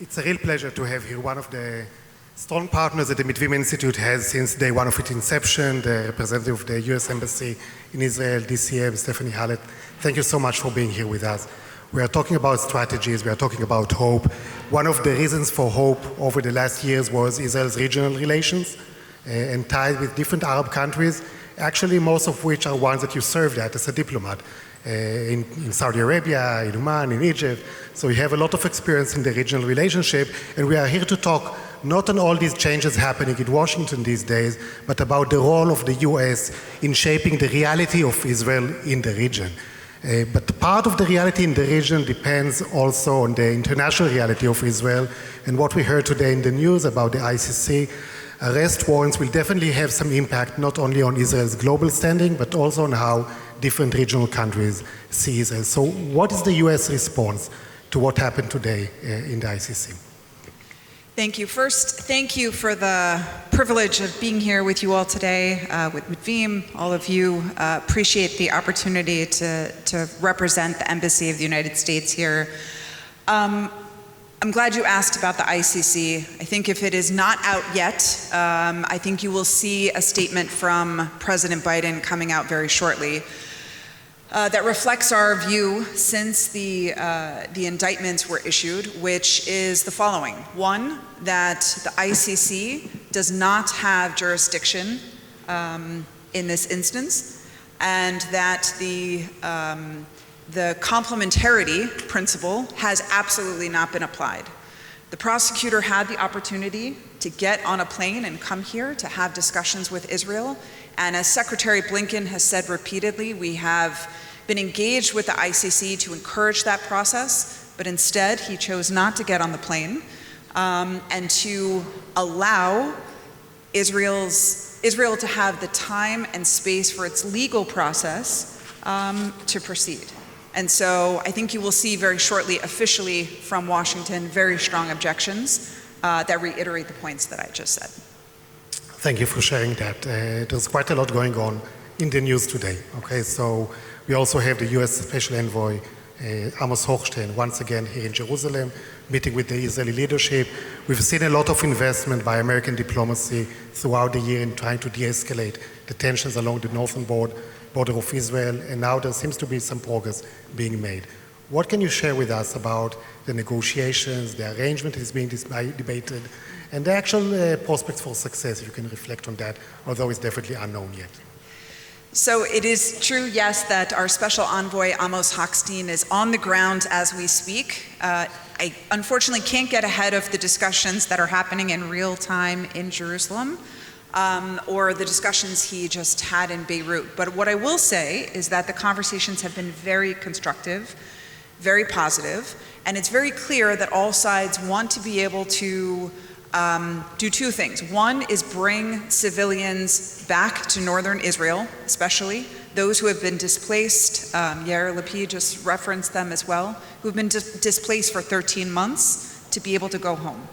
It's a real pleasure to have here one of the strong partners that the Mitvim Institute has since day one of its inception, the representative of the US Embassy in Israel, DCM, Stephanie Hallett. Thank you so much for being here with us. We are talking about strategies, we are talking about hope. One of the reasons for hope over the last years was Israel's regional relations and ties with different Arab countries, actually most of which are ones that you served at as a diplomat. In Saudi Arabia, in Oman, in Egypt. So we have a lot of experience in the regional relationship, and we are here to talk not on all these changes happening in Washington these days, but about the role of the US in shaping the reality of Israel in the region. But part of the reality in the region depends also on the international reality of Israel, and what we heard today in the news about the ICC. Arrest warrants will definitely have some impact not only on Israel's global standing, but also on how different regional countries see Israel. So what is the US response to what happened today in the ICC? Thank you. First, thank you for the privilege of being here with you all today, with Mitvim, all of you. Appreciate the opportunity to represent the Embassy of the United States here. I'm glad you asked about the ICC. I think if it is not out yet, I think you will see a statement from President Biden coming out very shortly that reflects our view since the indictments were issued, which is the following. One, that the ICC does not have jurisdiction in this instance, and that the complementarity principle has absolutely not been applied. The prosecutor had the opportunity to get on a plane and come here to have discussions with Israel, and as Secretary Blinken has said repeatedly, we have been engaged with the ICC to encourage that process, but instead he chose not to get on the plane and to allow Israel to have the time and space for its legal process to proceed. And so I think you will see very shortly, officially from Washington, very strong objections that reiterate the points that I just said. Thank you for sharing that. There's quite a lot going on in the news today. Okay, so we also have the US Special Envoy, Amos Hochstein, once again here in Jerusalem, meeting with the Israeli leadership. We've seen a lot of investment by American diplomacy throughout the year in trying to de-escalate the tensions along the northern border of Israel, and now there seems to be some progress being made. What can you share with us about the negotiations, the arrangement is being debated, and the actual prospects for success, if you can reflect on that, although it's definitely unknown yet? So it is true, yes, that our special envoy, Amos Hochstein, is on the ground as we speak. I unfortunately can't get ahead of the discussions that are happening in real time in Jerusalem, or the discussions he just had in Beirut. But what I will say is that the conversations have been very constructive, very positive, and it's very clear that all sides want to be able to do two things. One is bring civilians back to northern Israel, especially those who have been displaced. Yair Lapid just referenced them as well, who have been displaced for 13 months to be able to go home.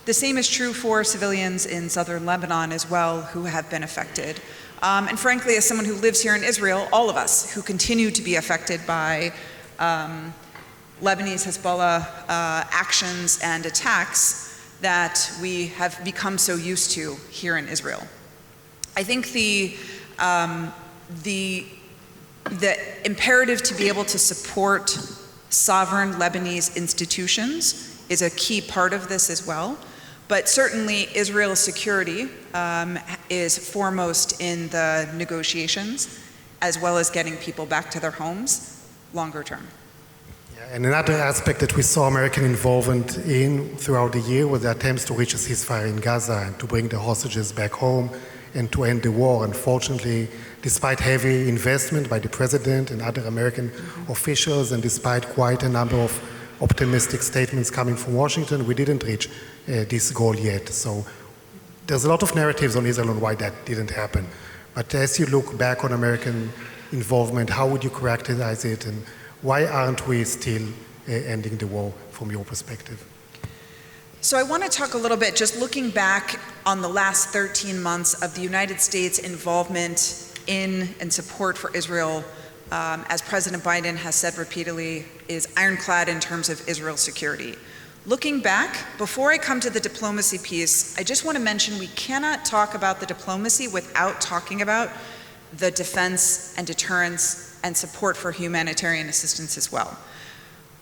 The same is true for civilians in southern Lebanon as well who have been affected. And frankly, as someone who lives here in Israel, all of us who continue to be affected by Lebanese Hezbollah actions and attacks that we have become so used to here in Israel. I think the imperative to be able to support sovereign Lebanese institutions is a key part of this as well. But certainly Israel's security is foremost in the negotiations, as well as getting people back to their homes longer term. And another aspect that we saw American involvement in throughout the year was the attempts to reach a ceasefire in Gaza and to bring the hostages back home and to end the war. Unfortunately, despite heavy investment by the president and other American officials, and despite quite a number of optimistic statements coming from Washington, we didn't reach this goal yet. So there's a lot of narratives on Israel on why that didn't happen. But as you look back on American involvement, how would you characterize it, and why aren't we still ending the war from your perspective? So I want to talk a little bit, just looking back on the last 13 months of the United States involvement in and support for Israel, as President Biden has said repeatedly, is ironclad in terms of Israel's security. Looking back, before I come to the diplomacy piece, I just want to mention we cannot talk about the diplomacy without talking about the defense and deterrence and support for humanitarian assistance as well.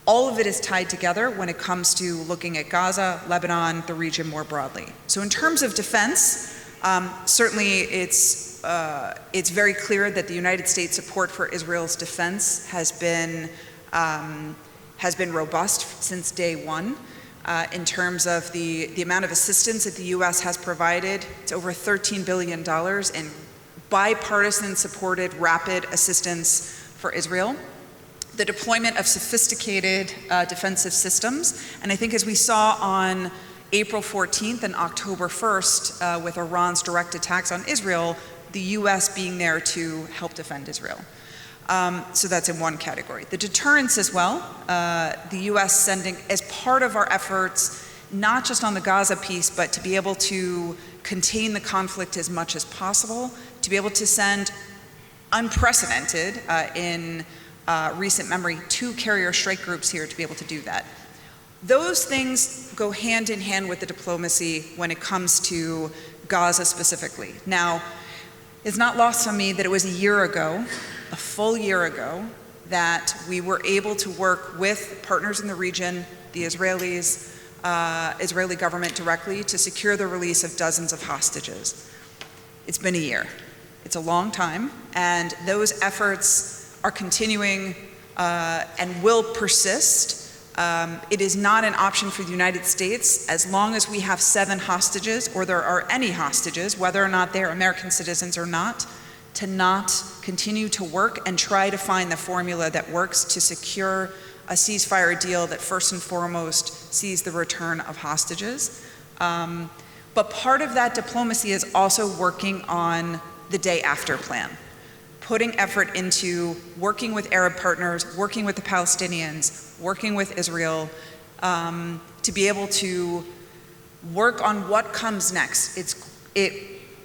All of it is tied together when it comes to looking at Gaza, Lebanon, the region more broadly. So in terms of defense, certainly it's very clear that the United States support for Israel's defense has been robust since day one. In terms of the amount of assistance that the U.S. has provided, it's over $13 billion in bipartisan supported rapid assistance for Israel. The deployment of sophisticated defensive systems, and I think as we saw on April 14th and October 1st with Iran's direct attacks on Israel, the U.S. being there to help defend Israel. So that's in one category. The deterrence as well, the U.S. sending, as part of our efforts, not just on the Gaza piece, but to be able to contain the conflict as much as possible, to be able to send unprecedented in recent memory 2 carrier strike groups here to be able to do that. Those things go hand in hand with the diplomacy when it comes to Gaza specifically. Now, it's not lost on me that it was a full year ago, that we were able to work with partners in the region, the Israeli government directly, to secure the release of dozens of hostages. It's been a year. It's a long time, and those efforts are continuing and will persist. It is not an option for the United States, as long as we have 7 hostages, or there are any hostages, whether or not they're American citizens or not, to not continue to work and try to find the formula that works to secure a ceasefire deal that first and foremost sees the return of hostages. But part of that diplomacy is also working on the day after plan, putting effort into working with Arab partners, working with the Palestinians, working with Israel, to be able to work on what comes next.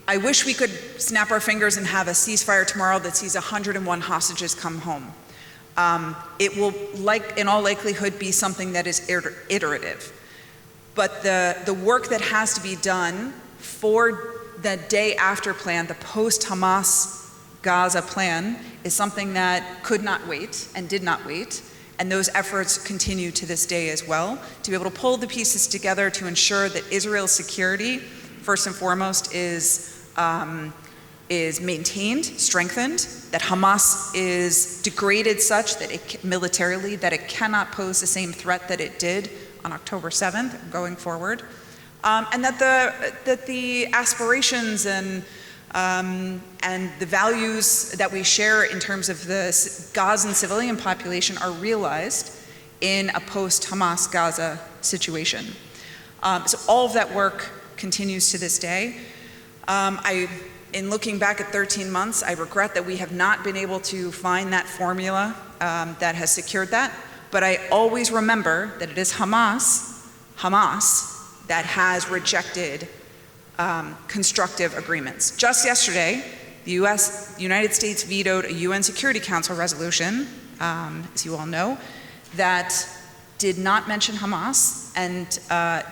I wish we could snap our fingers and have a ceasefire tomorrow that sees 101 hostages come home. It will, in all likelihood, be something that is iterative. But the work that has to be done for the day after plan, the post-Hamas Gaza plan, is something that could not wait and did not wait. And those efforts continue to this day as well, to be able to pull the pieces together to ensure that Israel's security, first and foremost, is maintained, strengthened, that Hamas is degraded such that militarily that it cannot pose the same threat that it did on October 7th going forward, and that the aspirations and the values that we share in terms of the Gazan civilian population are realized in a post-Hamas Gaza situation. So all of that work continues to this day. In looking back at 13 months, I regret that we have not been able to find that formula that has secured that, but I always remember that it is Hamas that has rejected constructive agreements. Just yesterday, the United States vetoed a UN Security Council resolution, as you all know, that did not mention Hamas and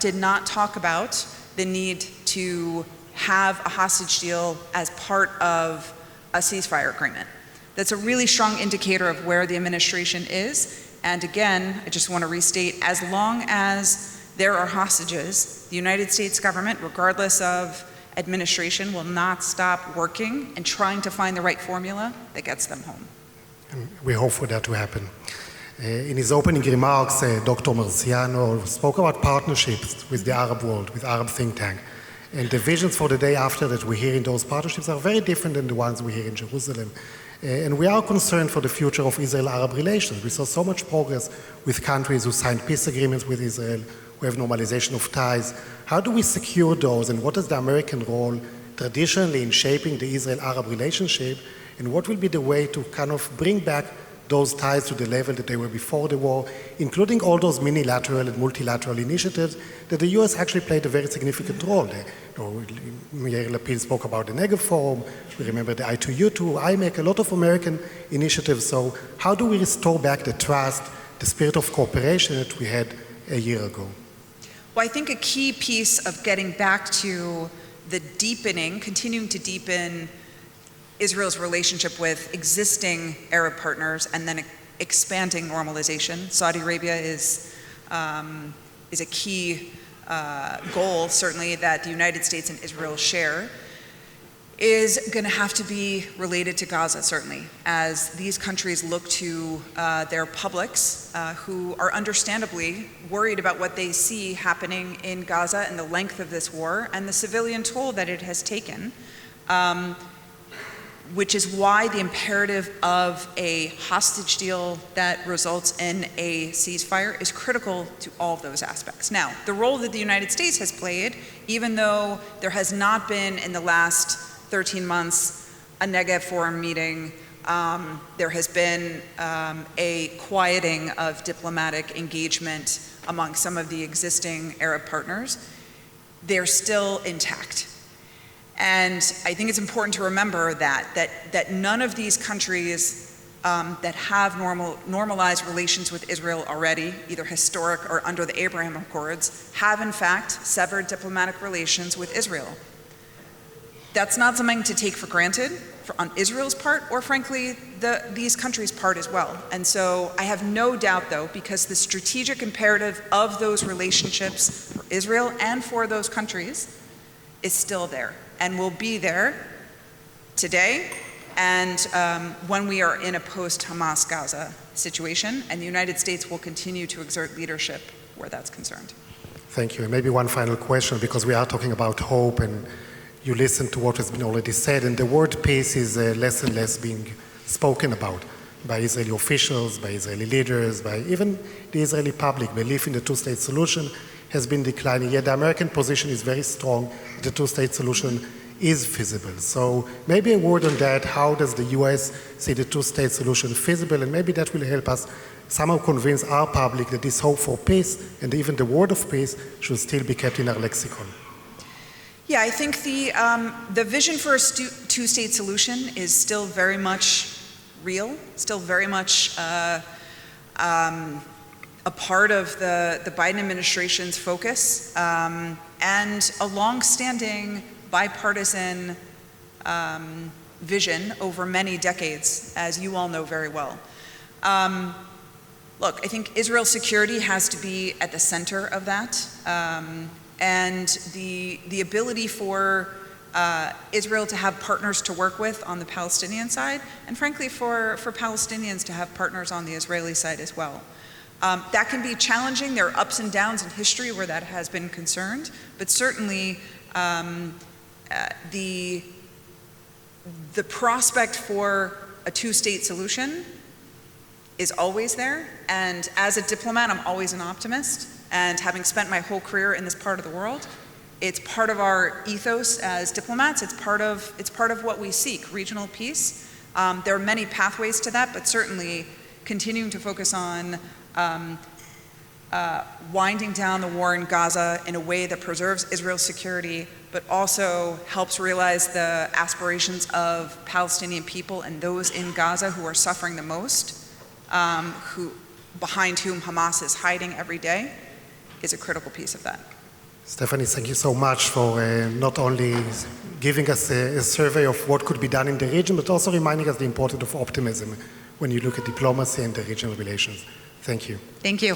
did not talk about the need to have a hostage deal as part of a ceasefire agreement. That's a really strong indicator of where the administration is. And again, I just want to restate, as long as there are hostages, the United States government, regardless of administration, will not stop working and trying to find the right formula that gets them home. And we hope for that to happen. In his opening remarks, Dr. Marciano spoke about partnerships with the Arab world, with Arab think tank. And the visions for the day after that we hear in those partnerships are very different than the ones we hear in Jerusalem. And we are concerned for the future of Israel-Arab relations. We saw so much progress with countries who signed peace agreements with Israel, who have normalization of ties. How do we secure those, and what is the American role traditionally in shaping the Israel-Arab relationship, and what will be the way to kind of bring back those ties to the level that they were before the war, including all those minilateral and multilateral initiatives that the U.S. actually played a very significant role there. Yair Lapid spoke about the Negev Forum, we remember the I2U2, IMEC, a lot of American initiatives. So how do we restore back the trust, the spirit of cooperation that we had a year ago? Well, I think a key piece of getting back to the deepening, continuing to deepen Israel's relationship with existing Arab partners and then expanding normalization. Saudi Arabia is a key goal, certainly, that the United States and Israel share, is going to have to be related to Gaza, certainly, as these countries look to their publics who are understandably worried about what they see happening in Gaza and the length of this war and the civilian toll that it has taken, which is why the imperative of a hostage deal that results in a ceasefire is critical to all of those aspects. Now, the role that the United States has played, even though there has not been in the last 13 months a Negev Forum meeting, there has been a quieting of diplomatic engagement among some of the existing Arab partners, they're still intact. And I think it's important to remember that none of these countries that have normalized relations with Israel already, either historic or under the Abraham Accords, have in fact severed diplomatic relations with Israel. That's not something to take for granted on Israel's part, or frankly, these countries' part as well. And so I have no doubt, though, because the strategic imperative of those relationships for Israel and for those countries is still there and will be there today and when we are in a post-Hamas Gaza situation, and the United States will continue to exert leadership where that's concerned. Thank you. And maybe one final question, because we are talking about hope, and you listen to what has been already said, and the word peace is less and less being spoken about by Israeli officials, by Israeli leaders, by even the Israeli public. Belief in the two-state solution has been declining, yet the American position is very strong. The two-state solution is feasible. So maybe a word on that. How does the US see the two-state solution feasible? And maybe that will help us somehow convince our public that this hope for peace and even the word of peace should still be kept in our lexicon. Yeah, I think the vision for a two-state solution is still very much real, still very much a part of the Biden administration's focus, and a long-standing bipartisan vision over many decades, as you all know very well. Look, I think Israel's security has to be at the center of that. And the ability for Israel to have partners to work with on the Palestinian side, and frankly for Palestinians to have partners on the Israeli side as well. That can be challenging. There are ups and downs in history where that has been concerned, but certainly the prospect for a two-state solution is always there, and as a diplomat, I'm always an optimist. And having spent my whole career in this part of the world, it's part of our ethos as diplomats. It's part of what we seek, regional peace. There are many pathways to that, but certainly continuing to focus on winding down the war in Gaza in a way that preserves Israel's security, but also helps realize the aspirations of Palestinian people and those in Gaza who are suffering the most, behind whom Hamas is hiding every day, is a critical piece of that. Stephanie, thank you so much for not only giving us a survey of what could be done in the region, but also reminding us the importance of optimism when you look at diplomacy and the regional relations. Thank you. Thank you.